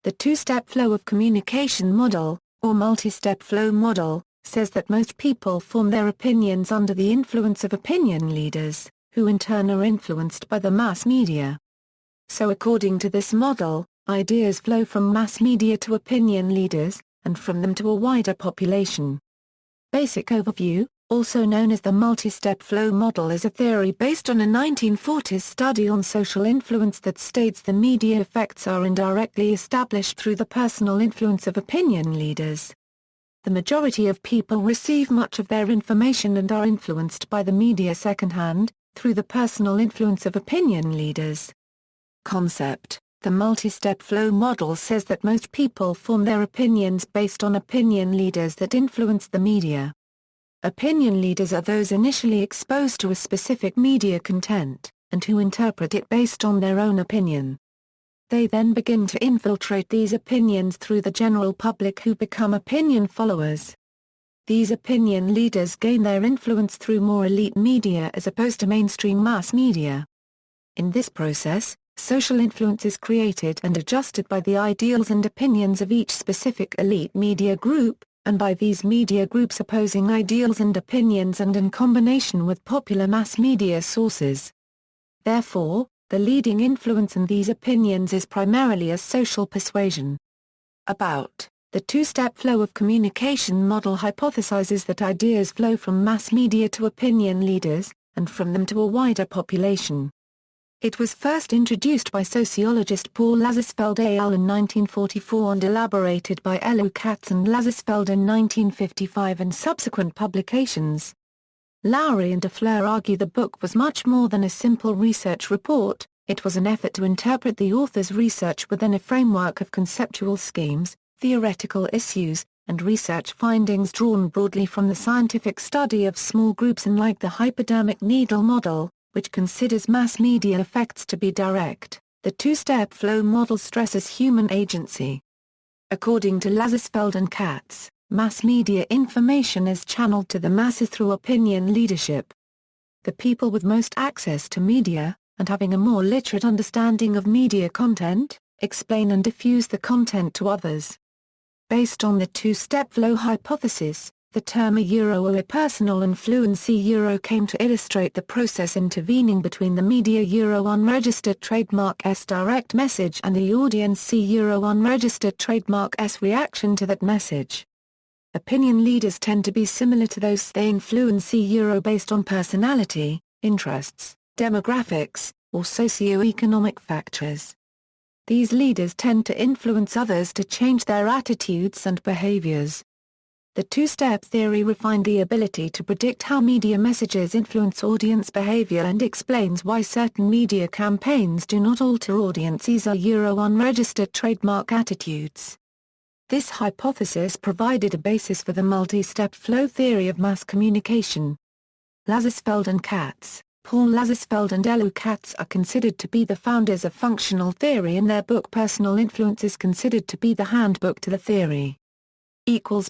The two-step flow of communication model, or multi-step flow model, says that most people form their opinions under the influence of opinion leaders, who in turn are influenced by the mass media. So according to this model, ideas flow from mass media to opinion leaders, and from them to a wider population. Basic overview, also known as the multi-step flow model, is a theory based on a 1940s study on social influence that states the media effects are indirectly established through the personal influence of opinion leaders. The majority of people receive much of their information and are influenced by the media secondhand, through the personal influence of opinion leaders. Concept: the multi-step flow model says that most people form their opinions based on opinion leaders that influence the media. Opinion leaders are those initially exposed to a specific media content, and who interpret it based on their own opinion. They then begin to infiltrate these opinions through the general public, who become opinion followers. These opinion leaders gain their influence through more elite media as opposed to mainstream mass media. In this process, social influence is created and adjusted by the ideals and opinions of each specific elite media group, and by these media groups opposing ideals and opinions, and in combination with popular mass media sources. Therefore, the leading influence in these opinions is primarily a social persuasion. About: the two-step flow of communication model hypothesizes that ideas flow from mass media to opinion leaders, and from them to a wider population. It was first introduced by sociologist Paul Lazarsfeld al. in 1944 and elaborated by Elu Katz and Lazarsfeld in 1955 and subsequent publications. Lowry and de Fleur argue the book was much more than a simple research report. It was an effort to interpret the author's research within a framework of conceptual schemes, theoretical issues, and research findings drawn broadly from the scientific study of small groups, and like the hypodermic needle model, which considers mass media effects to be direct. The two-step flow model stresses human agency. According to Lazarsfeld and Katz, mass media information is channeled to the masses through opinion leadership. The people with most access to media, and having a more literate understanding of media content, explain and diffuse the content to others. Based on the two-step flow hypothesis, the term impersonal influence came to illustrate the process intervening between the media unregistered trademark S direct message and the audience unregistered trademark S reaction to that message. Opinion leaders tend to be similar to those they influence based on personality, interests, demographics, or socio-economic factors. These leaders tend to influence others to change their attitudes and behaviors. The two-step theory refined the ability to predict how media messages influence audience behavior and explains why certain media campaigns do not alter audiences' unregistered trademark attitudes. This hypothesis provided a basis for the multi-step flow theory of mass communication. Lazarsfeld and Katz, Paul Lazarsfeld and Elu Katz are considered to be the founders of functional theory, and their book Personal Influence is considered to be the handbook to the theory.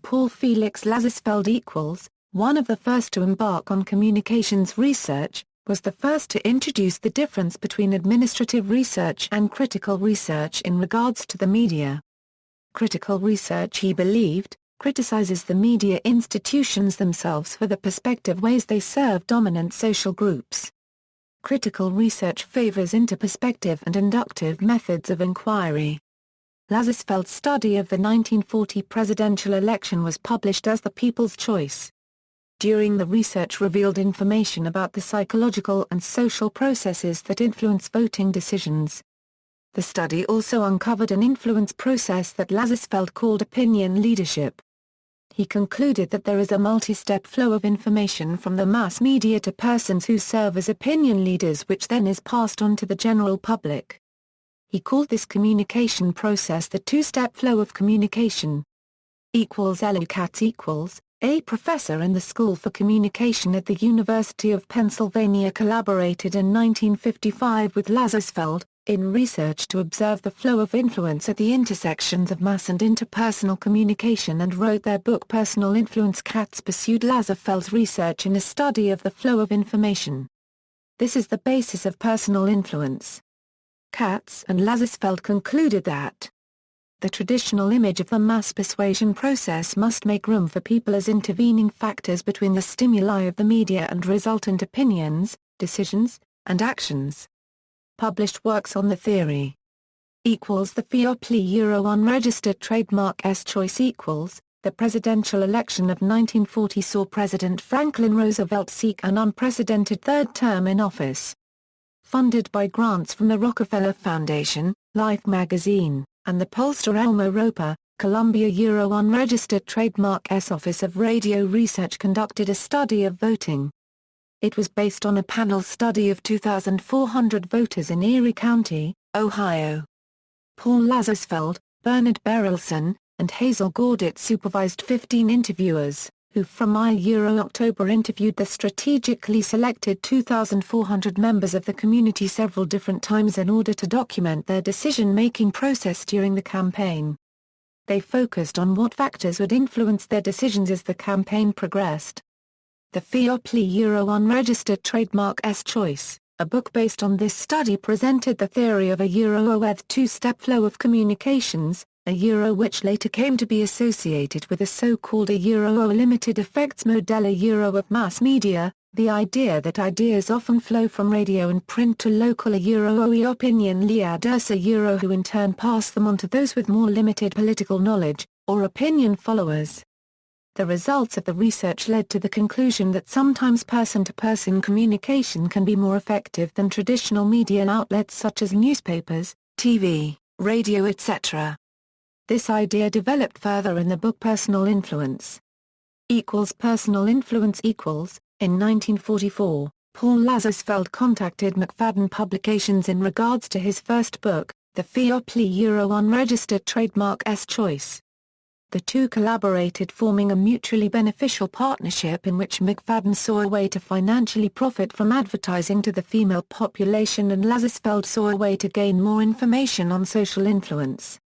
Paul Felix Lazarsfeld one of the first to embark on communications research, was the first to introduce the difference between administrative research and critical research in regards to the media. Critical research, he believed, criticizes the media institutions themselves for the perspective ways they serve dominant social groups. Critical research favors interperspective and inductive methods of inquiry. Lazarsfeld's study of the 1940 presidential election was published as The People's Choice. During the research revealed information about the psychological and social processes that influence voting decisions. The study also uncovered an influence process that Lazarsfeld called opinion leadership. He concluded that there is a multi-step flow of information from the mass media to persons who serve as opinion leaders, which then is passed on to the general public. He called this communication process the two-step flow of communication. Elu Katz a professor in the School for Communication at the University of Pennsylvania, collaborated in 1955 with Lazarsfeld in research to observe the flow of influence at the intersections of mass and interpersonal communication, and wrote their book Personal Influence. Katz pursued Lazarsfeld's research in a study of the flow of information. This is the basis of personal influence. Katz and Lazarsfeld concluded that The traditional image of the mass persuasion process must make room for people as intervening factors between the stimuli of the media and resultant opinions, decisions, and actions. Published works on the theory. Equals the Fiopli Euro unregistered trademark S choice equals. The presidential election of 1940 saw President Franklin Roosevelt seek an unprecedented third term in office. Funded by grants from the Rockefeller Foundation, Life magazine, and the pollster Elmo Roper, Columbia Euro unregistered trademark S Office of Radio Research conducted a study of voting. It was based on a panel study of 2,400 voters in Erie County, Ohio. Paul Lazarsfeld, Bernard Berelson, and Hazel Gordit supervised 15 interviewers, who from October interviewed the strategically selected 2,400 members of the community several different times in order to document their decision-making process during the campaign. They focused on what factors would influence their decisions as the campaign progressed. The Fiopli Euro unregistered trademark S choice, a book based on this study, presented the theory of a Euro-OED two-step flow of communications, a Euro which later came to be associated with the so-called a Euro limited effects model, a Euro of mass media, the idea that ideas often flow from radio and print to local a Euro opinion leaders a Euro who in turn pass them on to those with more limited political knowledge, or opinion followers. The results of the research led to the conclusion that sometimes person-to-person communication can be more effective than traditional media outlets such as newspapers, TV, radio etc. This idea developed further in the book Personal Influence. Personal influence equals. In 1944, Paul Lazarsfeld contacted McFadden Publications in regards to his first book, The Fiopli Euro unregistered trademark S choice. The two collaborated, forming a mutually beneficial partnership in which McFadden saw a way to financially profit from advertising to the female population and Lazarsfeld saw a way to gain more information on social influence.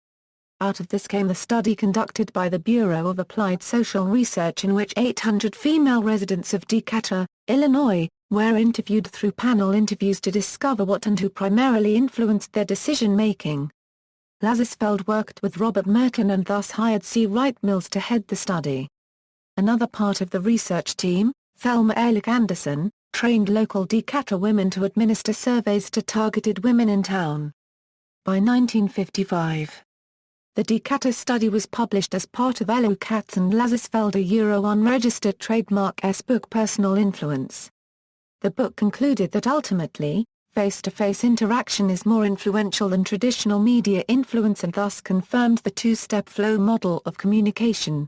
Out of this came the study conducted by the Bureau of Applied Social Research, in which 800 female residents of Decatur, Illinois, were interviewed through panel interviews to discover what and who primarily influenced their decision-making. Lazarsfeld worked with Robert Merton and thus hired C. Wright Mills to head the study. Another part of the research team, Thelma Ehrlich Anderson, trained local Decatur women to administer surveys to targeted women in town. By 1955, the Decatur study was published as part of Elo Katz and Lazarsfeld a Euro unregistered trademark S book Personal Influence. The book concluded that ultimately, face-to-face interaction is more influential than traditional media influence and thus confirmed the two-step flow model of communication.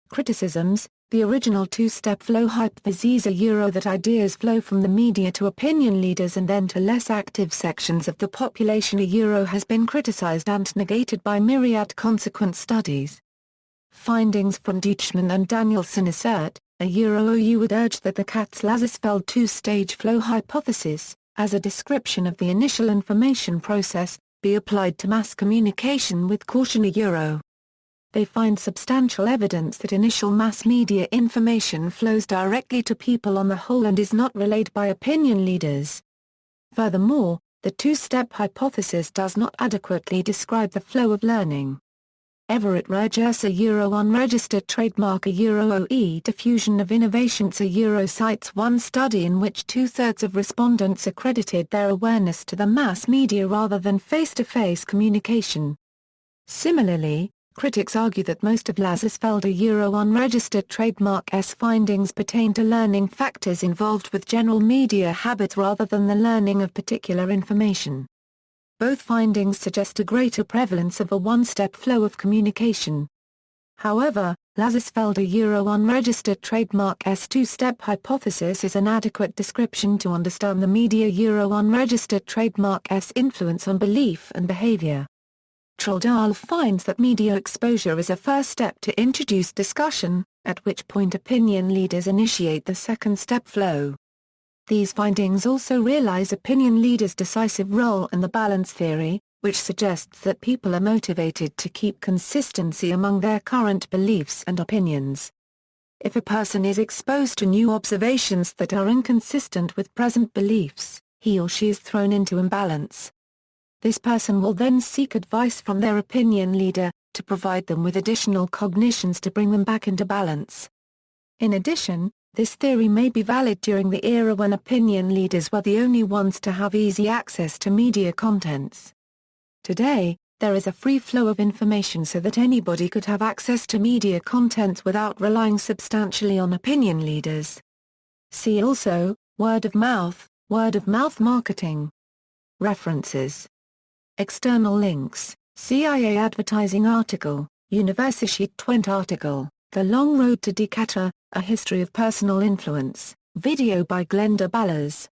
Criticisms: the original two-step flow hypothesis a Euro that ideas flow from the media to opinion leaders and then to less active sections of the population a Euro has been criticized and negated by myriad consequent studies. Findings from Deutschmann and Danielson assert, a Euro you would urge that the Katz-Lazarsfeld two-stage flow hypothesis, as a description of the initial information process, be applied to mass communication with caution a Euro. They find substantial evidence that initial mass media information flows directly to people on the whole and is not relayed by opinion leaders. Furthermore, the two-step hypothesis does not adequately describe the flow of learning. Everett Regis a Euro unregistered trademark a Euro OE diffusion of innovations a Euro cites one study in which two-thirds of respondents accredited their awareness to the mass media rather than face-to-face communication. Similarly, critics argue that most of Lazarsfeld a Euro unregistered trademark S findings pertain to learning factors involved with general media habits rather than the learning of particular information. Both findings suggest a greater prevalence of a one-step flow of communication. However, Lazarsfeld a Euro unregistered trademark S two-step hypothesis is an adequate description to understand the media Euro unregistered trademark S influence on belief and behavior. Troldahl finds that media exposure is a first step to introduce discussion, at which point opinion leaders initiate the second-step flow. These findings also realize opinion leaders' decisive role in the balance theory, which suggests that people are motivated to keep consistency among their current beliefs and opinions. If a person is exposed to new observations that are inconsistent with present beliefs, he or she is thrown into imbalance. This person will then seek advice from their opinion leader, to provide them with additional cognitions to bring them back into balance. In addition, this theory may be valid during the era when opinion leaders were the only ones to have easy access to media contents. Today, there is a free flow of information so that anybody could have access to media contents without relying substantially on opinion leaders. See also, word of mouth marketing. References. External links, CIA advertising article, Universität Twente article, The Long Road to Decatur, A History of Personal Influence, video by Glenda Ballas.